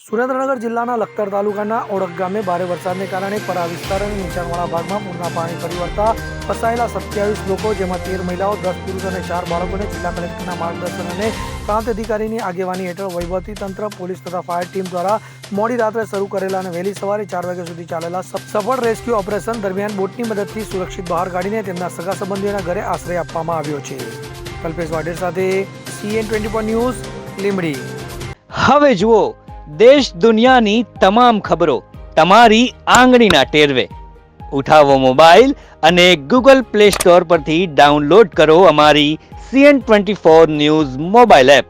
સુરેન્દ્રનગર જિલ્લાના લખતર તાલુકાના ઓળખ ગામે ભારે વરસાદને કારણે પરા વિસ્તાર અને નીચાણવાળા ભાગમાં પૂરના પાણી ફરી વળતા ફસાયેલા 27 લોકો, જેમાં 13 મહિલાઓ, 10 પુરુષ અને 4 બાળકોને જિલ્લા કલેક્ટરના માર્ગદર્શન અને પ્રાંત અધિકારીની આગેવાની હેઠળ વહીવટીતંત્ર, પોલીસ તથા ફાયર ટીમ દ્વારા મોડી રાત્રે શરૂ કરેલા અને વહેલી સવારે 4 વાગ્યા સુધી ચાલેલા સફળ રેસ્ક્યુ ઓપરેશન દરમિયાન બોટની મદદથી સુરક્ષિત બહાર કાઢીને તેમના સગા સંબંધીઓના ઘરે આશ્રય આપવામાં આવ્યો છે. કલ્પેશ વાઢેર સાથે CN24 ન્યૂઝ, લીંબડી. હવે જુઓ દેશ દુનિયાની તમામ ખબરો તમારી આંગળીના ટેરવે. ઉઠાવો મોબાઈલ અને Google Play Store પરથી ડાઉનલોડ કરો અમારી CN24 ન્યૂઝ મોબાઈલ એપ.